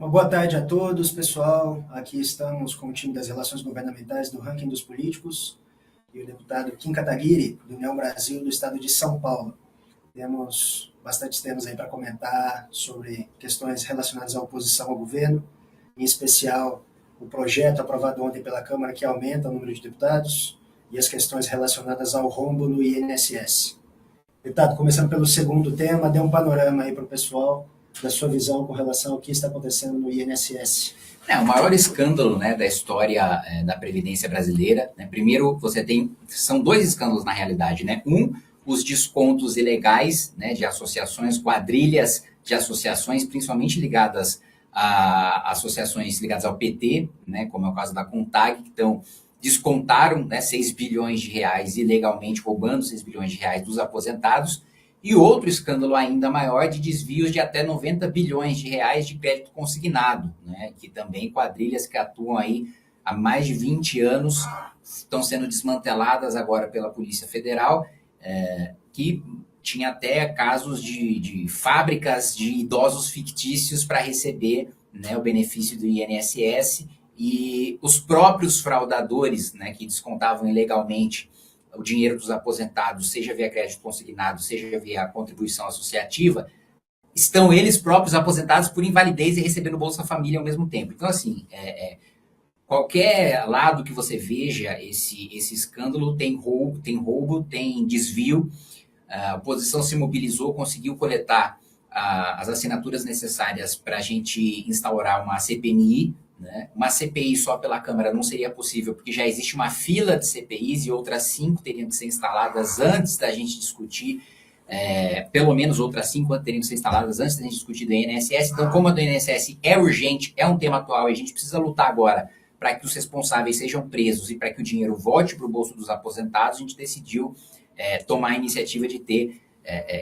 Uma boa tarde a todos, pessoal. Aqui estamos com o time das Relações Governamentais do Ranking dos Políticos e o deputado Kim Kataguiri, do União Brasil, do estado de São Paulo. Temos bastantes temas aí para comentar sobre questões relacionadas à oposição ao governo, em especial o projeto aprovado ontem pela Câmara que aumenta o número de deputados e as questões relacionadas ao rombo no INSS. Deputado, começando pelo segundo tema, dê um panorama aí para o pessoal da sua visão com relação ao que está acontecendo no INSS. O maior escândalo, né, da história da Previdência brasileira, né? Primeiro, são dois escândalos na realidade, né? Os descontos ilegais, né, de associações, quadrilhas de associações, principalmente ligadas a associações ligadas ao PT, né, como é o caso da CONTAG, que descontaram, né, 6 bilhões de reais ilegalmente, roubando 6 bilhões de reais dos aposentados. E outro escândalo ainda maior de desvios de até 90 bilhões de reais de crédito consignado, né? Que também quadrilhas que atuam aí há mais de 20 anos estão sendo desmanteladas agora pela Polícia Federal, que tinha até casos de fábricas de idosos fictícios para receber, né, o benefício do INSS, e os próprios fraudadores, né, que descontavam ilegalmente o dinheiro dos aposentados, seja via crédito consignado, seja via contribuição associativa, estão eles próprios aposentados por invalidez e recebendo Bolsa Família ao mesmo tempo. Então, assim, qualquer lado que você veja esse escândalo tem roubo, tem desvio. A oposição se mobilizou, conseguiu coletar as assinaturas necessárias para a gente instaurar uma CPMI, né? Uma CPI só pela Câmara não seria possível, porque já existe uma fila de CPIs e outras 5 teriam que ser instaladas antes da gente discutir, pelo menos outras 5 teriam que ser instaladas antes da gente discutir do INSS. Então, como a do INSS é urgente, é um tema atual e a gente precisa lutar agora para que os responsáveis sejam presos e para que o dinheiro volte para o bolso dos aposentados, a gente decidiu tomar a iniciativa de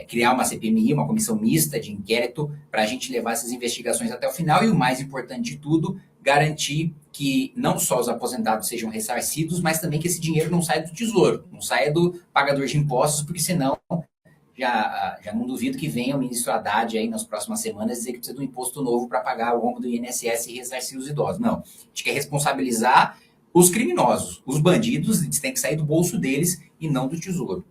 criar uma CPMI, uma comissão mista de inquérito, para a gente levar essas investigações até o final e, o mais importante de tudo, garantir que não só os aposentados sejam ressarcidos, mas também que esse dinheiro não saia do tesouro, não saia do pagador de impostos, porque senão já não duvido que venha o ministro Haddad aí nas próximas semanas dizer que precisa de um imposto novo para pagar o rombo do INSS e ressarcir os idosos. Não, a gente quer responsabilizar os criminosos, os bandidos, eles têm que sair do bolso deles e não do tesouro.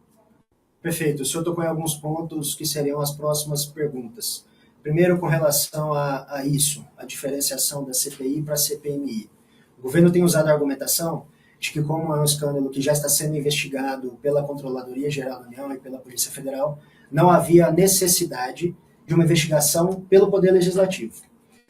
Perfeito. O senhor tocou em alguns pontos que seriam as próximas perguntas. Primeiro, com relação a isso, a diferenciação da CPI para a CPMI. O governo tem usado a argumentação de que, como é um escândalo que já está sendo investigado pela Controladoria Geral da União e pela Polícia Federal, não havia necessidade de uma investigação pelo Poder Legislativo.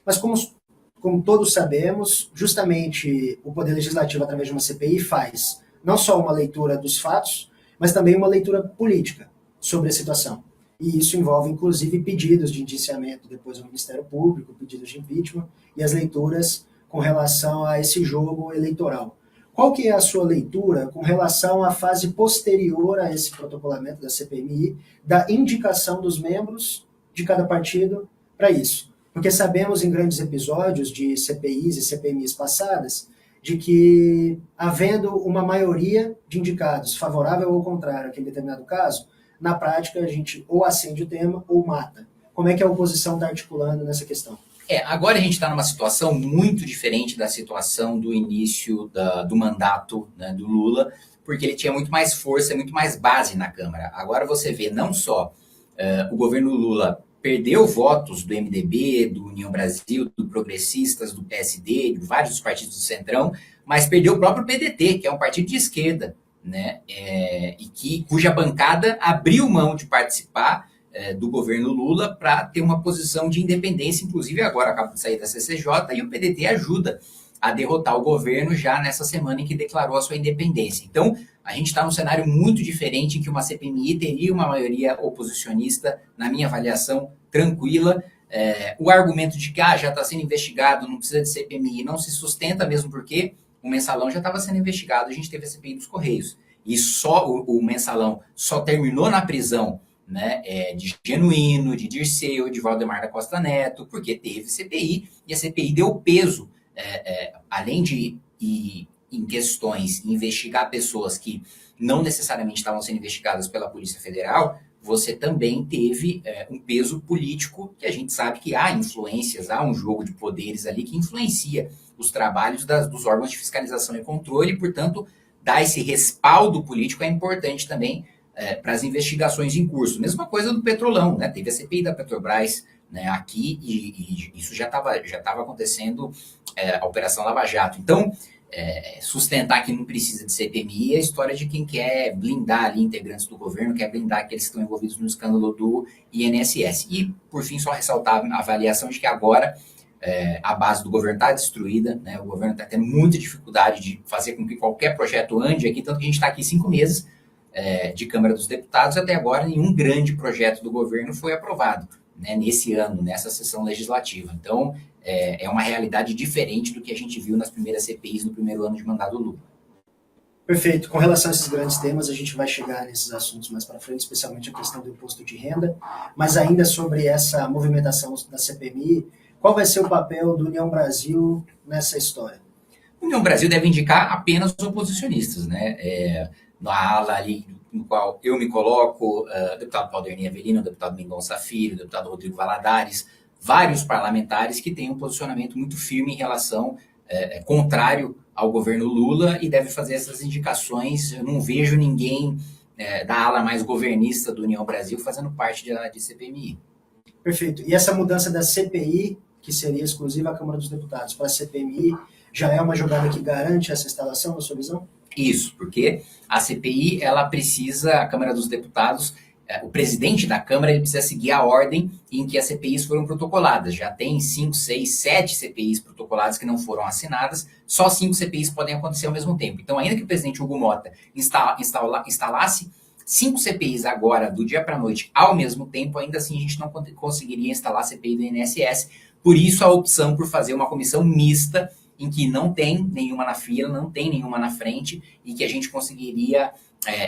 Mas, como todos sabemos, justamente o Poder Legislativo, através de uma CPI, faz não só uma leitura dos fatos, mas também uma leitura política sobre a situação. E isso envolve, inclusive, pedidos de indiciamento depois ao Ministério Público, pedidos de impeachment e as leituras com relação a esse jogo eleitoral. Qual que é a sua leitura com relação à fase posterior a esse protocolamento da CPMI, da indicação dos membros de cada partido para isso? Porque sabemos em grandes episódios de CPIs e CPMIs passadas de que, havendo uma maioria de indicados favorável ou contrário àquele determinado caso, na prática a gente ou acende o tema ou mata. Como é que a oposição está articulando nessa questão? Agora a gente está numa situação muito diferente da situação do início do mandato, né, do Lula, porque ele tinha muito mais força, muito mais base na Câmara. Agora você vê não só o governo Lula perdeu votos do MDB, do União Brasil, do Progressistas, do PSD, de vários partidos do Centrão, mas perdeu o próprio PDT, que é um partido de esquerda, né? Cuja bancada abriu mão de participar do governo Lula para ter uma posição de independência, inclusive agora acaba de sair da CCJ, e o PDT ajuda a derrotar o governo já nessa semana em que declarou a sua independência. Então, a gente está num cenário muito diferente em que uma CPMI teria uma maioria oposicionista, na minha avaliação, tranquila. O argumento de que já está sendo investigado, não precisa de CPMI, não se sustenta mesmo porque o Mensalão já estava sendo investigado, a gente teve a CPI dos Correios. E só o Mensalão só terminou na prisão, né, de Genuíno, de Dirceu, de Valdemar da Costa Neto, porque teve CPI, e a CPI deu peso, além de em questões investigar pessoas que não necessariamente estavam sendo investigadas pela Polícia Federal, você também teve um peso político, que a gente sabe que há influências, há um jogo de poderes ali que influencia os trabalhos dos órgãos de fiscalização e controle, e, portanto, dar esse respaldo político é importante também para as investigações em curso. Mesma coisa do Petrolão, né? Teve a CPI da Petrobras, né, aqui, e isso já estava acontecendo, a Operação Lava Jato. Então, sustentar que não precisa de CPMI é a história de quem quer blindar ali integrantes do governo, quer blindar aqueles que estão envolvidos no escândalo do INSS. E, por fim, só ressaltar a avaliação de que agora a base do governo está destruída, né? O governo está tendo muita dificuldade de fazer com que qualquer projeto ande aqui, tanto que a gente está aqui 5 meses de Câmara dos Deputados, até agora nenhum grande projeto do governo foi aprovado, né, nesse ano, nessa sessão legislativa. Então, é uma realidade diferente do que a gente viu nas primeiras CPIs no primeiro ano de mandato do Lula. Perfeito. Com relação a esses grandes temas, a gente vai chegar nesses assuntos mais para frente, especialmente a questão do imposto de renda, mas ainda sobre essa movimentação da CPMI, qual vai ser o papel do União Brasil nessa história? A União Brasil deve indicar apenas os oposicionistas, né? Na ala ali no qual eu me coloco, o deputado Claudio Avelino, o deputado Mendonça Filho, o deputado Rodrigo Valadares, vários parlamentares que têm um posicionamento muito firme em relação, contrário ao governo Lula, e deve fazer essas indicações. Eu não vejo ninguém da ala mais governista do União Brasil fazendo parte de CPMI. Perfeito. E essa mudança da CPI, que seria exclusiva à Câmara dos Deputados, para a CPMI, já é uma jogada que garante essa instalação, na sua visão? Isso, porque a CPI, ela precisa, a Câmara dos Deputados, o presidente da Câmara, ele precisa seguir a ordem em que as CPIs foram protocoladas. Já tem 5, 6, 7 CPIs protocoladas que não foram assinadas, só 5 CPIs podem acontecer ao mesmo tempo. Então, ainda que o presidente Hugo Mota instalasse 5 CPIs agora, do dia para a noite, ao mesmo tempo, ainda assim a gente não conseguiria instalar a CPI do INSS. Por isso, a opção por fazer uma comissão mista, em que não tem nenhuma na fila, não tem nenhuma na frente, e que a gente conseguiria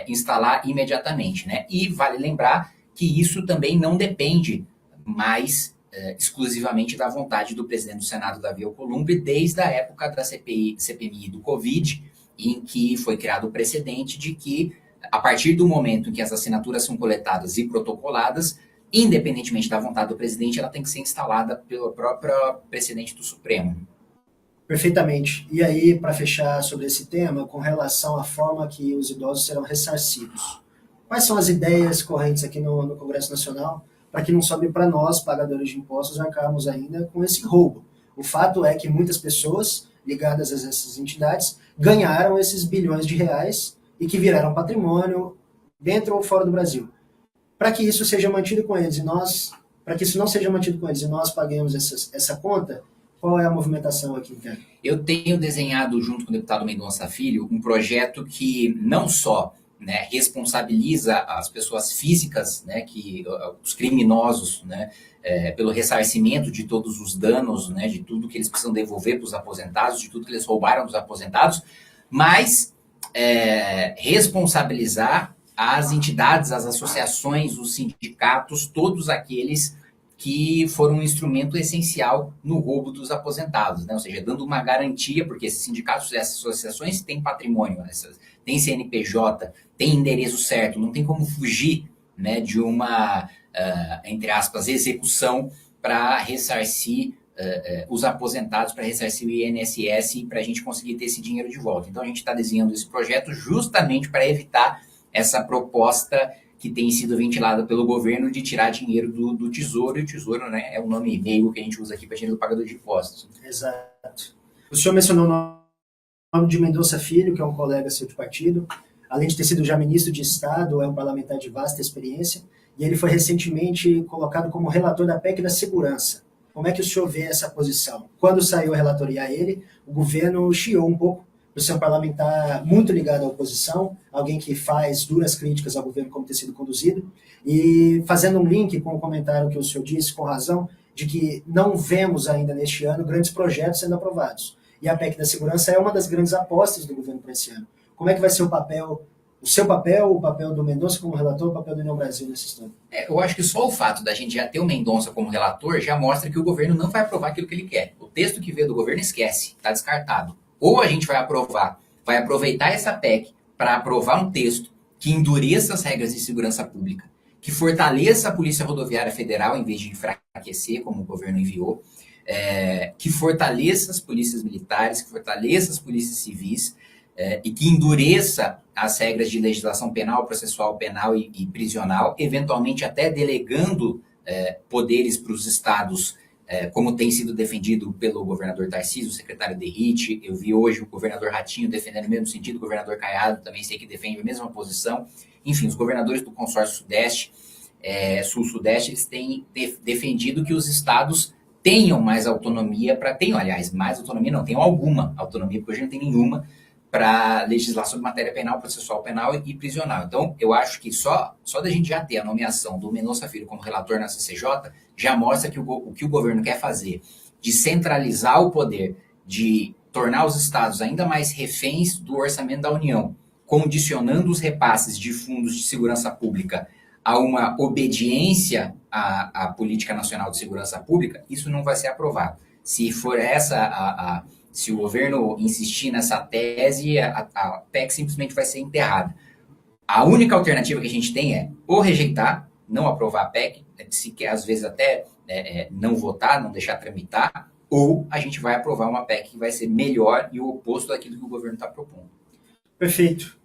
instalar imediatamente, né? E vale lembrar que isso também não depende mais exclusivamente da vontade do presidente do Senado, Davi Alcolumbre, desde a época da CPMI do Covid, em que foi criado o precedente de que, a partir do momento em que as assinaturas são coletadas e protocoladas, independentemente da vontade do presidente, ela tem que ser instalada pelo próprio presidente do Supremo. Perfeitamente. E aí, para fechar sobre esse tema, com relação à forma que os idosos serão ressarcidos, quais são as ideias correntes aqui no Congresso Nacional para que não sobe para nós, pagadores de impostos, arcarmos ainda com esse roubo? O fato é que muitas pessoas ligadas a essas entidades ganharam esses bilhões de reais e que viraram patrimônio dentro ou fora do Brasil. Para que isso seja mantido com eles para que isso não seja mantido com eles e nós paguemos essa conta, qual é a movimentação aqui interna? Eu tenho desenhado, junto com o deputado Mendonça Filho, um projeto que não só, né, responsabiliza as pessoas físicas, né, os criminosos, né, pelo ressarcimento de todos os danos, né, de tudo que eles precisam devolver para os aposentados, de tudo que eles roubaram dos aposentados, mas responsabilizar as entidades, as associações, os sindicatos, todos aqueles que foram um instrumento essencial no roubo dos aposentados, né? Ou seja, dando uma garantia, porque esses sindicatos e essas associações têm patrimônio, têm CNPJ, têm endereço certo, não tem como fugir, né, de uma, entre aspas, execução para ressarcir os aposentados, para ressarcir o INSS e para a gente conseguir ter esse dinheiro de volta. Então, a gente está desenhando esse projeto justamente para evitar essa proposta que tem sido ventilada pelo governo de tirar dinheiro do Tesouro, e o Tesouro, né, é o nome meio que a gente usa aqui para dinheiro do pagador de impostos. Exato. O senhor mencionou o nome de Mendonça Filho, que é um colega seu de partido, além de ter sido já ministro de Estado, é um parlamentar de vasta experiência, e ele foi recentemente colocado como relator da PEC da Segurança. Como é que o senhor vê essa posição? Quando saiu a relatoria a ele, o governo chiou um pouco, por ser um parlamentar muito ligado à oposição, alguém que faz duras críticas ao governo como tem sido conduzido, e fazendo um link com o comentário que o senhor disse, com razão, de que não vemos ainda neste ano grandes projetos sendo aprovados. E a PEC da Segurança é uma das grandes apostas do governo para esse ano. Como é que vai ser o seu papel, o papel do Mendonça como relator, o papel do União Brasil nessa história? Eu acho que só o fato da gente já ter o Mendonça como relator já mostra que o governo não vai aprovar aquilo que ele quer. O texto que veio do governo esquece, está descartado. Ou a gente vai aproveitar essa PEC para aprovar um texto que endureça as regras de segurança pública, que fortaleça a Polícia Rodoviária Federal, em vez de enfraquecer, como o governo enviou, que fortaleça as polícias militares, que fortaleça as polícias civis, e que endureça as regras de legislação penal, processual penal e prisional, eventualmente até delegando poderes para os estados, como tem sido defendido pelo governador Tarcísio, o secretário Derrite. Eu vi hoje o governador Ratinho defendendo o mesmo sentido, o governador Caiado também sei que defende a mesma posição. Enfim, os governadores do consórcio Sudeste, Sul-Sudeste, eles têm defendido que os estados tenham mais autonomia mais autonomia não, tenham alguma autonomia, porque hoje não tem nenhuma, para legislação de matéria penal, processual penal e prisional. Então, eu acho que só da gente já ter a nomeação do Mendonça Filho como relator na CCJ, já mostra que o que o governo quer fazer de centralizar o poder, de tornar os estados ainda mais reféns do orçamento da União, condicionando os repasses de fundos de segurança pública a uma obediência à Política Nacional de Segurança Pública, isso não vai ser aprovado. Se for se o governo insistir nessa tese, a PEC simplesmente vai ser enterrada. A única alternativa que a gente tem é ou rejeitar, não aprovar a PEC, se quer às vezes até não votar, não deixar tramitar, ou a gente vai aprovar uma PEC que vai ser melhor e o oposto daquilo que o governo está propondo. Perfeito.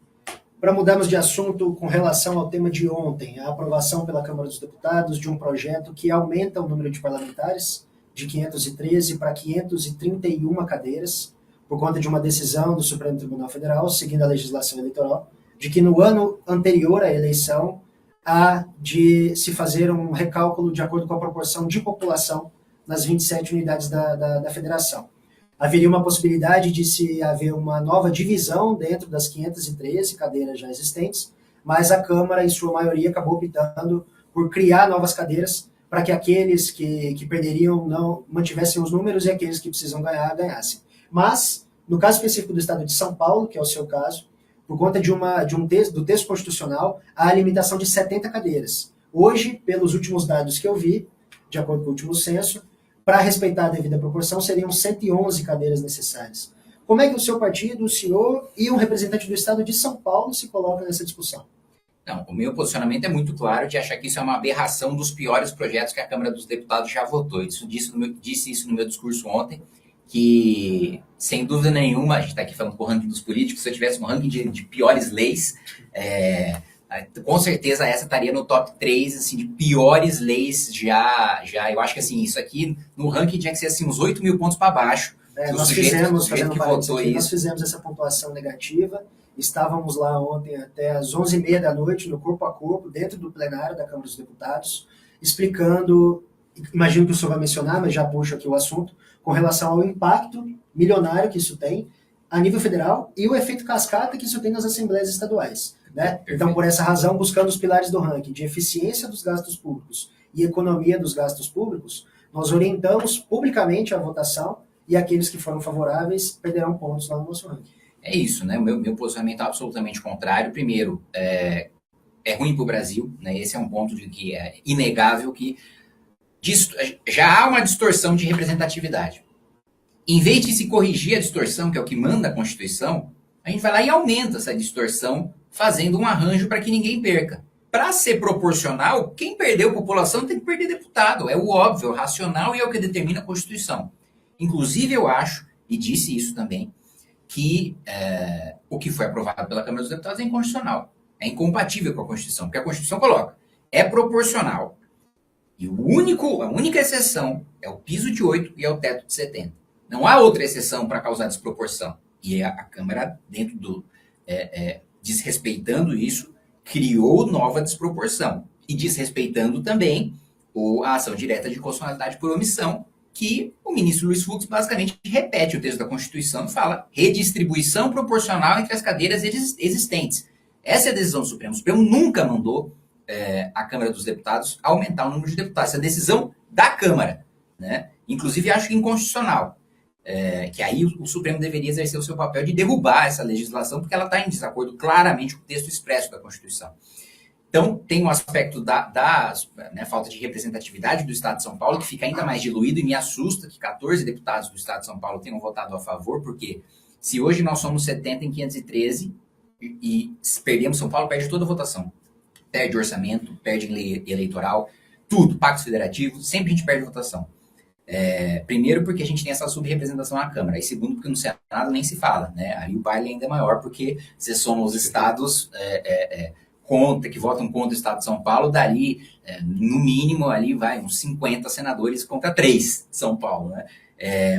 Para mudarmos de assunto com relação ao tema de ontem, a aprovação pela Câmara dos Deputados de um projeto que aumenta o número de parlamentares de 513 para 531 cadeiras, por conta de uma decisão do Supremo Tribunal Federal, seguindo a legislação eleitoral, de que no ano anterior à eleição há de se fazer um recálculo de acordo com a proporção de população nas 27 unidades da federação. Haveria uma possibilidade de se haver uma nova divisão dentro das 513 cadeiras já existentes, mas a Câmara, em sua maioria, acabou optando por criar novas cadeiras para que aqueles que perderiam não mantivessem os números e aqueles que precisam ganhar, ganhassem. Mas, no caso específico do estado de São Paulo, que é o seu caso, por conta do texto constitucional, há a limitação de 70 cadeiras. Hoje, pelos últimos dados que eu vi, de acordo com o último censo, para respeitar a devida proporção, seriam 111 cadeiras necessárias. Como é que o seu partido, o senhor e um representante do estado de São Paulo se colocam nessa discussão? Não, o meu posicionamento é muito claro de achar que isso é uma aberração dos piores projetos que a Câmara dos Deputados já votou. Disse isso no meu discurso ontem, que, sem dúvida nenhuma, a gente está aqui falando com o ranking dos políticos, se eu tivesse um ranking de piores leis, com certeza essa estaria no top 3 assim, de piores leis já. Eu acho que assim, isso aqui no ranking tinha que ser assim, uns 8 mil pontos para baixo. Nós fizemos essa pontuação negativa. Estávamos lá ontem até às 11h30 da noite, no corpo a corpo, dentro do plenário da Câmara dos Deputados, explicando, imagino que o senhor vai mencionar, mas já puxo aqui o assunto, com relação ao impacto milionário que isso tem a nível federal e o efeito cascata que isso tem nas assembleias estaduais. Né? Então, por essa razão, buscando os pilares do ranking de eficiência dos gastos públicos e economia dos gastos públicos, nós orientamos publicamente a votação e aqueles que foram favoráveis perderão pontos lá no nosso ranking. É isso, né? O meu posicionamento é absolutamente contrário. Primeiro, é ruim para o Brasil, né? Esse é um ponto de que é inegável que já há uma distorção de representatividade. Em vez de se corrigir a distorção, que é o que manda a Constituição, a gente vai lá e aumenta essa distorção, fazendo um arranjo para que ninguém perca. Para ser proporcional, quem perdeu população tem que perder deputado. É o óbvio, é o racional e é o que determina a Constituição. Inclusive, eu acho, e disse isso também, que o que foi aprovado pela Câmara dos Deputados é inconstitucional. É incompatível com a Constituição, porque a Constituição coloca, é proporcional. E a única exceção é o piso de 8 e é o teto de 70. Não há outra exceção para causar desproporção. E a Câmara, desrespeitando isso, criou nova desproporção. E desrespeitando também a ação direta de constitucionalidade por omissão, que o ministro Luiz Fux basicamente repete o texto da Constituição e fala redistribuição proporcional entre as cadeiras existentes. Essa é a decisão do Supremo. O Supremo nunca mandou a Câmara dos Deputados aumentar o número de deputados. Essa é a decisão da Câmara. Né? Inclusive, acho que inconstitucional. Que aí o Supremo deveria exercer o seu papel de derrubar essa legislação, porque ela está em desacordo claramente com o texto expresso da Constituição. Então, tem um aspecto da falta de representatividade do Estado de São Paulo, que fica ainda mais diluído, e me assusta que 14 deputados do Estado de São Paulo tenham votado a favor, porque se hoje nós somos 70 em 513 e perdemos São Paulo, perde toda a votação. perde orçamento, perde lei eleitoral, tudo, pactos federativos, sempre a gente perde votação. Primeiro porque a gente tem essa subrepresentação na Câmara, e segundo porque no Senado nem se fala, né? Aí o baile ainda é maior, porque você soma os estados que votam contra o Estado de São Paulo, dali, no mínimo, ali vai uns 50 senadores contra 3 de São Paulo, né?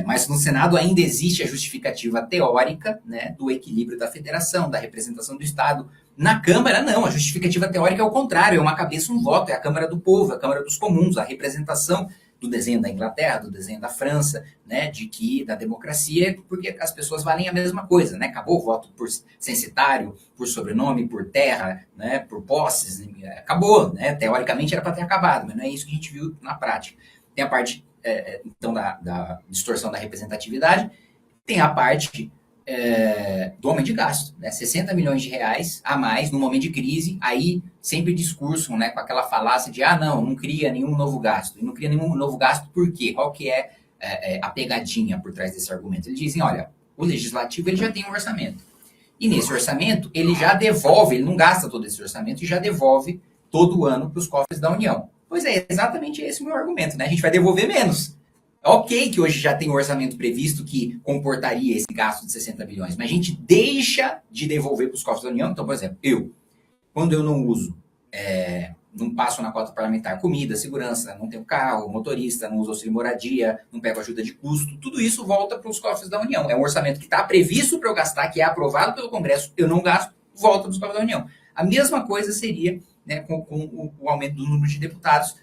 Mas no Senado ainda existe a justificativa teórica, né, do equilíbrio da federação, da representação do Estado. Na Câmara, não, a justificativa teórica é o contrário, é uma cabeça, um voto, é a Câmara do Povo, a Câmara dos Comuns, a representação do desenho da Inglaterra, do desenho da França, né, de que da democracia, porque as pessoas valem a mesma coisa, né? Acabou o voto por censitário, por sobrenome, por terra, né, por posses, acabou, né? Teoricamente era para ter acabado, mas não é isso que a gente viu na prática. Tem a parte, então, da distorção da representatividade, tem a parte do aumento de gasto, né? 60 milhões de reais a mais no momento de crise, aí sempre discurso, né, com aquela falácia de não cria nenhum novo gasto. E não cria nenhum novo gasto por quê? Qual que é a pegadinha por trás desse argumento? Eles dizem, olha, o legislativo ele já tem um orçamento. E nesse orçamento ele já devolve, ele não gasta todo esse orçamento e já devolve todo ano para os cofres da União. Pois é, exatamente esse o meu argumento, né? A gente vai devolver menos. Ok que hoje já tem um orçamento previsto que comportaria esse gasto de 60 bilhões, mas a gente deixa de devolver para os cofres da União. Então, por exemplo, quando eu não uso, não passo na cota parlamentar comida, segurança, não tenho carro, motorista, não uso auxílio moradia, não pego ajuda de custo, tudo isso volta para os cofres da União. É um orçamento que está previsto para eu gastar, que é aprovado pelo Congresso, eu não gasto, volta para os cofres da União. A mesma coisa seria, né, com o aumento do número de deputados.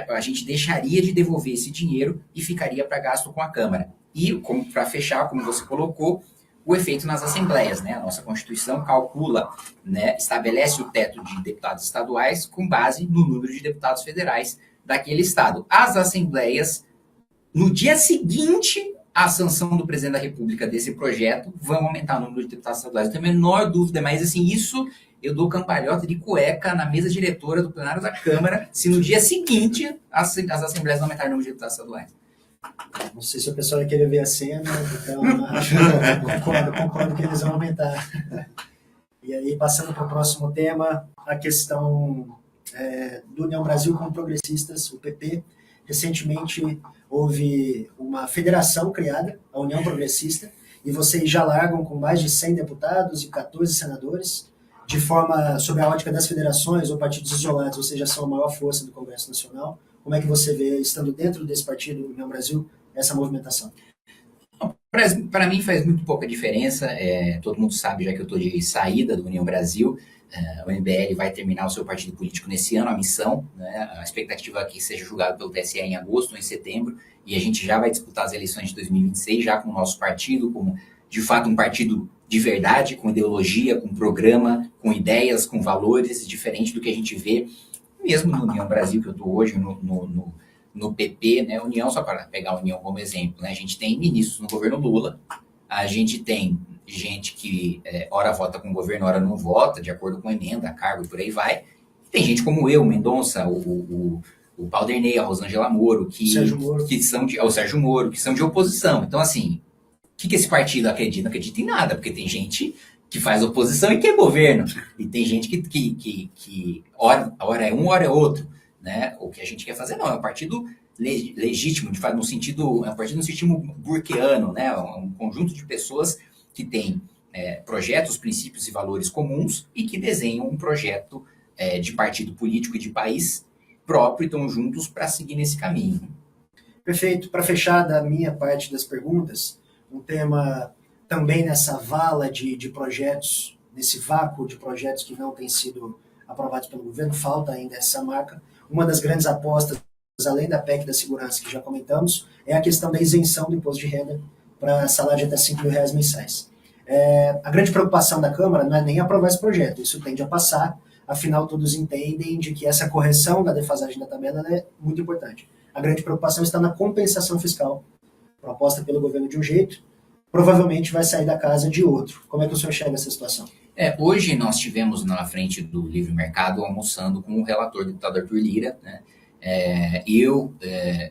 A gente deixaria de devolver esse dinheiro e ficaria para gasto com a Câmara. E, para fechar, como você colocou, o efeito nas assembleias, né? A nossa Constituição calcula, né, estabelece o teto de deputados estaduais com base no número de deputados federais daquele estado. As assembleias, no dia seguinte à sanção do presidente da República desse projeto, vão aumentar o número de deputados estaduais. Não tenho a menor dúvida, mas assim, isso eu dou cambalhota de cueca na mesa diretora do plenário da Câmara, se no dia seguinte as assembleias não aumentarem o número de deputados estaduais. Não sei se o pessoal vai querer ver a cena, então concordo que eles vão aumentar. E aí, passando para o próximo tema, a questão do União Brasil com progressistas, o PP. Recentemente houve uma federação criada, a União Progressista, e vocês já largam com mais de 100 deputados e 14 senadores. De forma, sob a ótica das federações ou partidos isolados, vocês já são a maior força do Congresso Nacional. Como é que você vê, estando dentro desse partido, União Brasil, essa movimentação? Para mim faz muito pouca diferença. Todo mundo sabe, já que eu estou de saída do União Brasil, o MBL vai terminar o seu partido político nesse ano, a missão, né? A expectativa é que seja julgado pelo TSE em agosto ou em setembro, e a gente já vai disputar as eleições de 2026, já com o nosso partido, como de fato um partido de verdade, com ideologia, com programa, com ideias, com valores, diferente do que a gente vê, mesmo no União Brasil, que eu estou hoje, no PP, né? União, só para pegar a União como exemplo, né? A gente tem ministros no governo Lula, a gente tem gente que ora vota com o governo, ora não vota, de acordo com emenda, cargo e por aí vai. E tem gente como eu, Mendonça, o Paulo a Rosângela Moro, que são o Sérgio Moro, que são de oposição. Então, assim, o que esse partido acredita? Não acredita em nada, porque tem gente que faz oposição e que é governo. E tem gente que ora é um, ora é outro. Né? O que a gente quer fazer não, é um partido legítimo, é um partido no sentido burkeano, né? Um conjunto de pessoas que têm projetos, princípios e valores comuns e que desenham um projeto de partido político e de país próprio e estão juntos para seguir nesse caminho. Perfeito. Para fechar da minha parte das perguntas, um tema também nessa vala de projetos, nesse vácuo de projetos que não têm sido aprovados pelo governo, falta ainda essa marca. Uma das grandes apostas, além da PEC da segurança que já comentamos, é a questão da isenção do imposto de renda para salário de até R$5.000 mensais. A grande preocupação da Câmara não é nem aprovar esse projeto, isso tende a passar, afinal todos entendem de que essa correção da defasagem da tabela é muito importante. A grande preocupação está na compensação fiscal, proposta pelo governo de um jeito, provavelmente vai sair da casa de outro. Como é que o senhor enxerga essa situação? Hoje nós tivemos na frente do Livre Mercado almoçando com o relator, o deputado Arthur Lira, né? Eu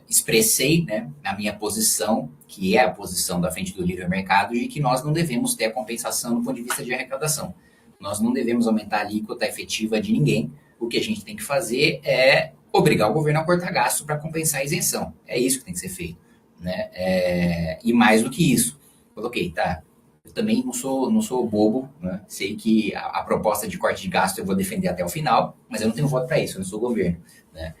expressei, né, a minha posição, que é a posição da frente do Livre Mercado, de que nós não devemos ter a compensação do ponto de vista de arrecadação. Nós não devemos aumentar a alíquota efetiva de ninguém, o que a gente tem que fazer é obrigar o governo a cortar gasto para compensar a isenção. É isso que tem que ser feito, né? E mais do que isso, coloquei, tá? Eu também não sou bobo, né? Sei que a proposta de corte de gasto eu vou defender até o final, mas eu não tenho voto para isso, eu não sou governo, né?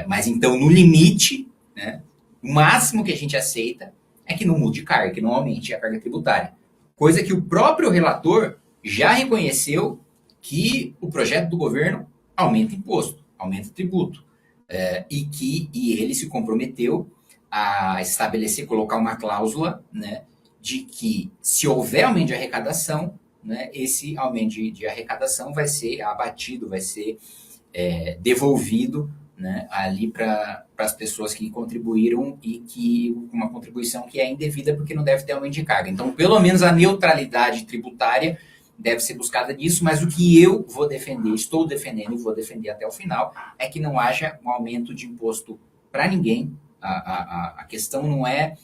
Mas então, no limite, né, o máximo que a gente aceita é que não mude carga, que não aumente a carga tributária. Coisa que o próprio relator já reconheceu que o projeto do governo aumenta imposto, aumenta tributo, e ele se comprometeu a estabelecer, colocar uma cláusula, né, de que se houver aumento de arrecadação, né, esse aumento de arrecadação vai ser abatido, vai ser devolvido, né, ali para as pessoas que contribuíram e que uma contribuição que é indevida porque não deve ter aumento de carga. Então, pelo menos a neutralidade tributária deve ser buscada nisso, mas o que eu vou defender, estou defendendo e vou defender até o final, é que não haja um aumento de imposto para ninguém. A questão não é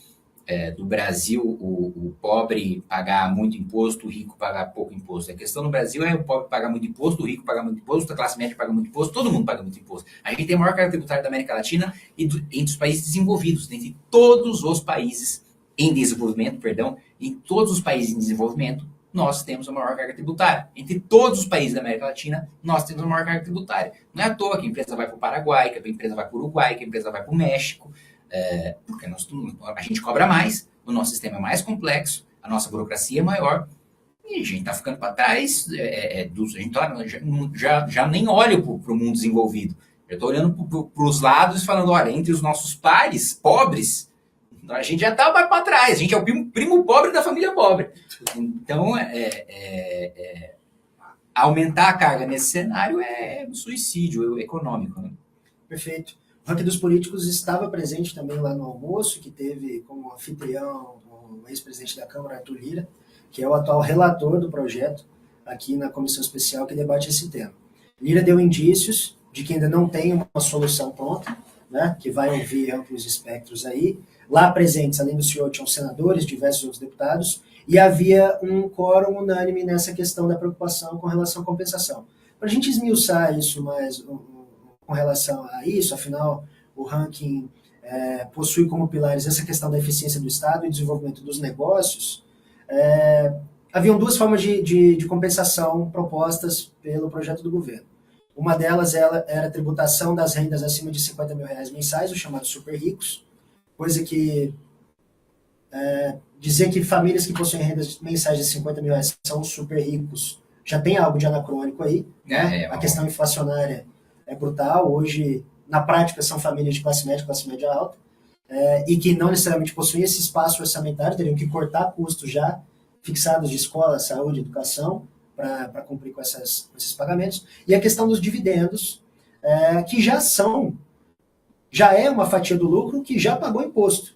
do Brasil o pobre pagar muito imposto, o rico pagar pouco imposto. A questão no Brasil é o pobre pagar muito imposto, o rico pagar muito imposto, a classe média paga muito imposto, todo mundo paga muito imposto. A gente tem a maior carga tributária da América Latina e entre os países desenvolvidos, entre todos os países em desenvolvimento, em todos os países em desenvolvimento, nós temos a maior carga tributária. Entre todos os países da América Latina, nós temos a maior carga tributária. Não é à toa que a empresa vai para o Paraguai, que a empresa vai para o Uruguai, que a empresa vai para o México, porque a gente cobra mais, o nosso sistema é mais complexo, a nossa burocracia é maior, e a gente está ficando para trás, a gente já nem olha para o mundo desenvolvido. Eu estou olhando para os lados e falando, olha, entre os nossos pares pobres, a gente já está mais para trás, a gente é o primo pobre da família pobre. Então, aumentar a carga nesse cenário é um suicídio econômico, né? Perfeito. O ranking dos políticos estava presente também lá no almoço, que teve como anfitrião o ex-presidente da Câmara, Arthur Lira, que é o atual relator do projeto aqui na comissão especial que debate esse tema. Lira deu indícios de que ainda não tem uma solução pronta, né, que vai ouvir amplos espectros aí. Lá presentes, além do senhor, tinham senadores, diversos outros deputados, e havia um quórum unânime nessa questão da preocupação com relação à compensação. Para a gente esmiuçar isso mais com relação a isso, afinal, o ranking possui como pilares essa questão da eficiência do Estado e desenvolvimento dos negócios. Haviam duas formas de compensação propostas pelo projeto do governo. Uma delas era a tributação das rendas acima de R$50 mil mensais, os chamados super ricos, coisa que dizer que famílias que possuem rendas mensais de R$50 mil são super ricos já tem algo de anacrônico aí. A questão inflacionária é brutal. Hoje, na prática, são famílias de classe média alta, e que não necessariamente possuem esse espaço orçamentário, teriam que cortar custos já fixados de escola, saúde, educação, para cumprir com esses pagamentos. E a questão dos dividendos, que já é uma fatia do lucro que já pagou imposto.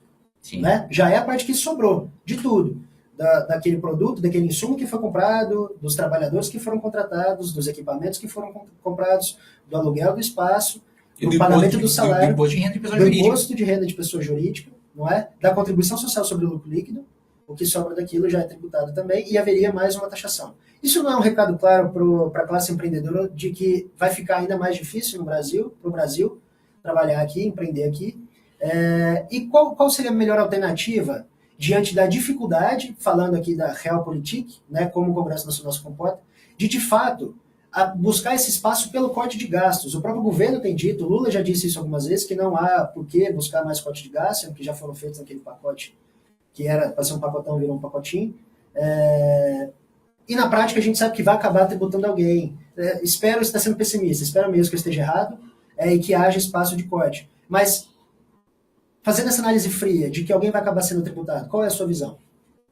Né? Já é a parte que sobrou de tudo. Daquele produto, daquele insumo que foi comprado, dos trabalhadores que foram contratados, dos equipamentos que foram comprados, do aluguel do espaço, do pagamento do salário, do imposto de renda de pessoa jurídica, não é? Da contribuição social sobre o lucro líquido, o que sobra daquilo já é tributado também, e haveria mais uma taxação. Isso não é um recado claro para a classe empreendedora de que vai ficar ainda mais difícil para o Brasil trabalhar aqui, empreender aqui? E qual seria a melhor alternativa diante da dificuldade, falando aqui da Realpolitik, né, como o Congresso Nacional se comporta, de fato, buscar esse espaço pelo corte de gastos? O próprio governo tem dito, o Lula já disse isso algumas vezes, que não há por que buscar mais corte de gastos, que já foram feitos naquele pacote, que era para ser um pacotão, virou um pacotinho. E na prática a gente sabe que vai acabar tributando alguém. Espero estar sendo pessimista, espero mesmo que eu esteja errado, e que haja espaço de corte. Mas, fazendo essa análise fria de que alguém vai acabar sendo tributado, qual é a sua visão?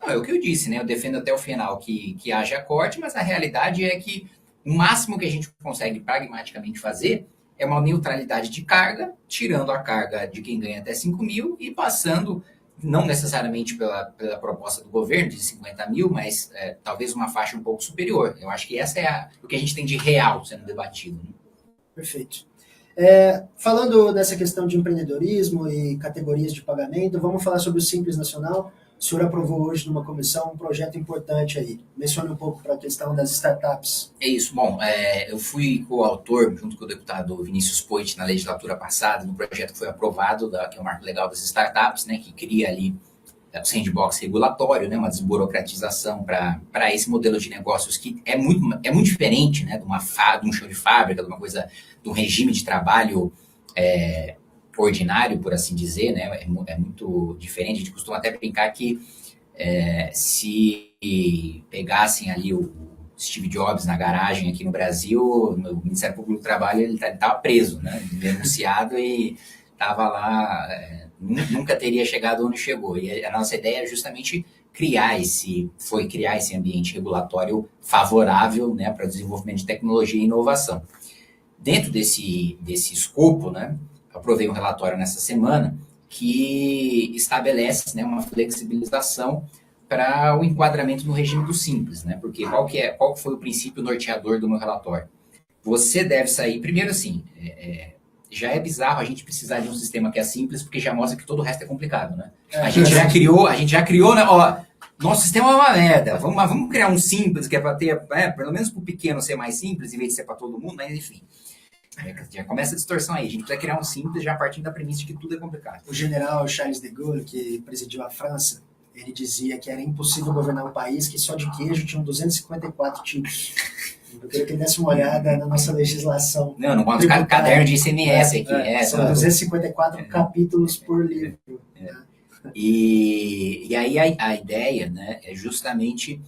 Não, é o que eu disse, né? Eu defendo até o final que haja corte, mas a realidade é que o máximo que a gente consegue pragmaticamente fazer é uma neutralidade de carga, tirando a carga de quem ganha até 5 mil e passando, não necessariamente pela proposta do governo de 50 mil, mas talvez uma faixa um pouco superior. Eu acho que essa é o que a gente tem de real sendo debatido. Né? Perfeito. Falando dessa questão de empreendedorismo e categorias de pagamento, vamos falar sobre o Simples Nacional. O o senhor aprovou hoje numa comissão um projeto importante aí. Mencione um pouco para a questão das startups. É isso. Bom, eu fui coautor, junto com o deputado Vinícius Poit, na legislatura passada, no projeto que foi aprovado, que é o Marco Legal das Startups, né, que cria ali o sandbox regulatório, né, uma desburocratização para esse modelo de negócios que é muito diferente, né, de um chão de fábrica, de uma coisa, de um regime de trabalho ordinário, por assim dizer, né, é muito diferente. A gente costuma até brincar que se pegassem ali o Steve Jobs na garagem aqui no Brasil, no Ministério Público do Trabalho, ele estava preso, né, denunciado e estava lá, nunca teria chegado onde chegou. E a nossa ideia é justamente criar esse ambiente regulatório favorável, né, para o desenvolvimento de tecnologia e inovação. Dentro desse escopo, né, aprovei um relatório nessa semana que estabelece, né, uma flexibilização para o enquadramento no regime do Simples, né? Porque qual foi o princípio norteador do meu relatório? Você deve sair, primeiro assim, já é bizarro a gente precisar de um sistema que é simples, porque já mostra que todo o resto é complicado, né? A gente já criou, né? Ó, nosso sistema é uma merda, vamos criar um simples, que é para ter, pelo menos para o pequeno ser mais simples, em vez de ser para todo mundo, mas enfim. Já começa a distorção aí. A gente precisa criar um simples já partindo da premissa de que tudo é complicado. O general Charles de Gaulle, que presidiu a França, ele dizia que era impossível governar um país que só de queijo tinham 254 tipos. Eu queria que ele desse uma olhada na nossa legislação. Não conta os cadernos de ICMS aqui. São 254 capítulos por livro. E aí a ideia, né, é justamente,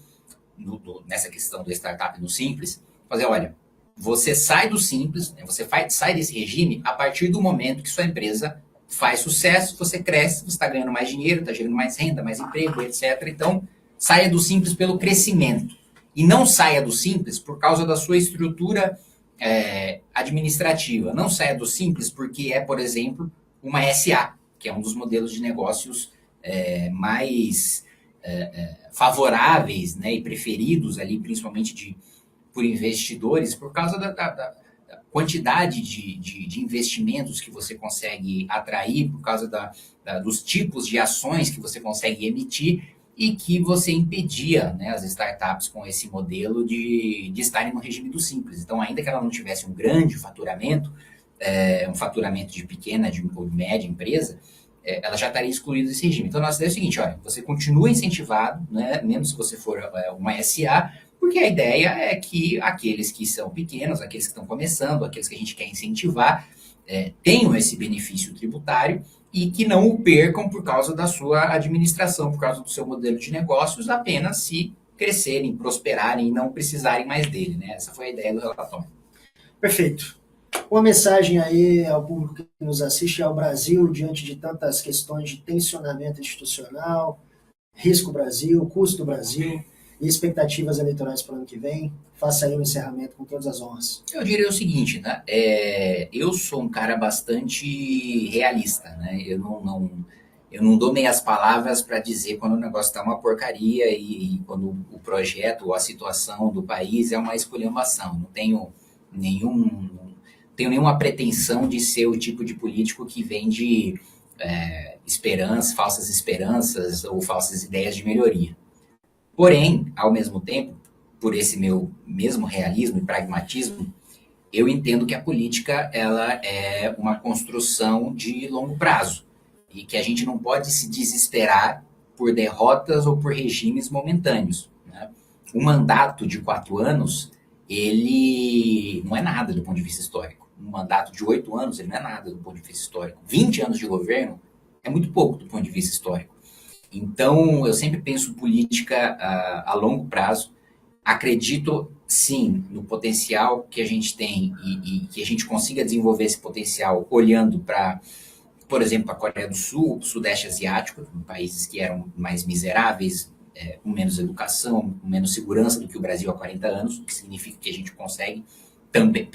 nessa questão do startup no Simples, fazer, olha, você sai do Simples, né, você sai desse regime a partir do momento que sua empresa faz sucesso, você cresce, você está ganhando mais dinheiro, está gerando mais renda, mais emprego, etc. Então, saia do Simples pelo crescimento. E não saia do Simples por causa da sua estrutura administrativa. Não saia do Simples porque por exemplo, uma SA, que é um dos modelos de negócios mais favoráveis, né, e preferidos ali, principalmente por investidores, por causa da quantidade de investimentos que você consegue atrair, por causa dos tipos de ações que você consegue emitir e que você impedia, né, as startups com esse modelo de estarem no regime do Simples. Então, ainda que ela não tivesse um grande faturamento, um faturamento de pequena ou de média empresa, ela já estaria excluída desse regime. Então, a nossa ideia é o seguinte, olha, você continua incentivado, né, mesmo se você for uma SA, porque a ideia é que aqueles que são pequenos, aqueles que estão começando, aqueles que a gente quer incentivar, tenham esse benefício tributário e que não o percam por causa da sua administração, por causa do seu modelo de negócios, apenas se crescerem, prosperarem e não precisarem mais dele, né? Essa foi a ideia do relatório. Perfeito. Uma mensagem aí ao público que nos assiste ao Brasil, diante de tantas questões de tensionamento institucional, risco Brasil, custo Brasil e expectativas eleitorais para o ano que vem. Faça aí um encerramento com todas as honras. Eu diria o seguinte, né? Eu sou um cara bastante realista, né? Eu não dou meias palavras para dizer quando o negócio está uma porcaria e quando o projeto ou a situação do país é uma esculhambação. Não tenho nenhuma pretensão de ser o tipo de político que vende falsas esperanças ou falsas ideias de melhoria. Porém, ao mesmo tempo, por esse meu mesmo realismo e pragmatismo, eu entendo que a política ela é uma construção de longo prazo e que a gente não pode se desesperar por derrotas ou por regimes momentâneos, né? Um mandato de 4 anos, ele não é nada do ponto de vista histórico. Um mandato de 8 anos, ele não é nada do ponto de vista histórico. 20 anos de governo é muito pouco do ponto de vista histórico. Então, eu sempre penso política a longo prazo. Acredito, sim, no potencial que a gente tem e que a gente consiga desenvolver esse potencial olhando para, por exemplo, a Coreia do Sul, o Sudeste Asiático, países que eram mais miseráveis, com menos educação, com menos segurança do que o Brasil há 40 anos, o que significa que a gente consegue também...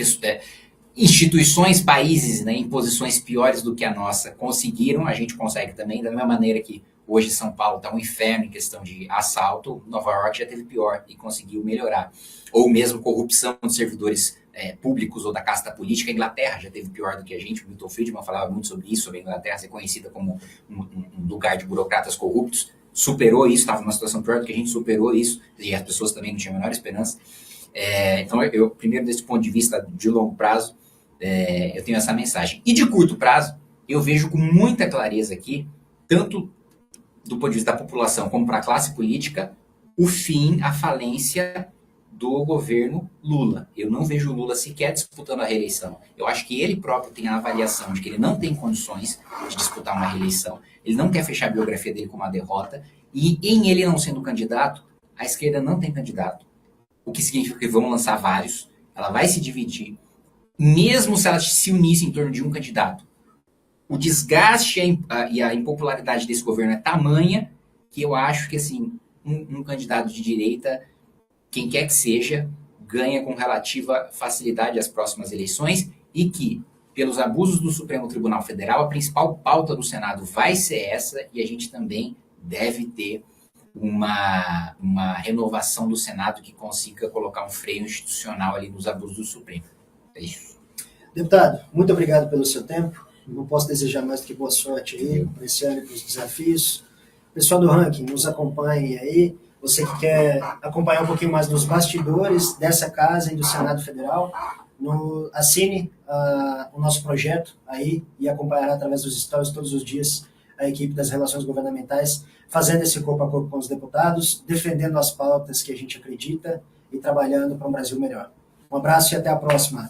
instituições, países, né, em posições piores do que a nossa conseguiram, a gente consegue também, da mesma maneira que hoje São Paulo está um inferno em questão de assalto, Nova York já teve pior e conseguiu melhorar. Ou mesmo corrupção de servidores públicos ou da casta política, a Inglaterra já teve pior do que a gente, o Milton Friedman falava muito sobre isso, sobre a Inglaterra ser conhecida como um lugar de burocratas corruptos, superou isso, estava numa situação pior do que a gente superou isso, e as pessoas também não tinham a menor esperança. Então, eu, primeiro, desse ponto de vista de longo prazo, eu tenho essa mensagem. E de curto prazo, eu vejo com muita clareza aqui, tanto do ponto de vista da população como para a classe política, o fim, a falência do governo Lula. Eu não vejo o Lula sequer disputando a reeleição. Eu acho que ele próprio tem a avaliação de que ele não tem condições de disputar uma reeleição. Ele não quer fechar a biografia dele com uma derrota. E em ele não sendo candidato, a esquerda não tem candidato. O que significa que vão lançar vários. Ela vai se dividir. Mesmo se ela se unisse em torno de um candidato. O desgaste e a impopularidade desse governo é tamanha que eu acho que assim, um candidato de direita, quem quer que seja, ganha com relativa facilidade as próximas eleições e que, pelos abusos do Supremo Tribunal Federal, a principal pauta do Senado vai ser essa e a gente também deve ter uma renovação do Senado que consiga colocar um freio institucional ali nos abusos do Supremo. É isso. Deputado, muito obrigado pelo seu tempo. Não posso desejar mais do que boa sorte aí para esse ano e para os desafios. Pessoal do ranking, nos acompanhem aí. Você que quer acompanhar um pouquinho mais dos bastidores dessa casa e do Senado Federal, assine o nosso projeto aí e acompanhará através dos stories todos os dias a equipe das relações governamentais fazendo esse corpo a corpo com os deputados, defendendo as pautas que a gente acredita e trabalhando para um Brasil melhor. Um abraço e até a próxima.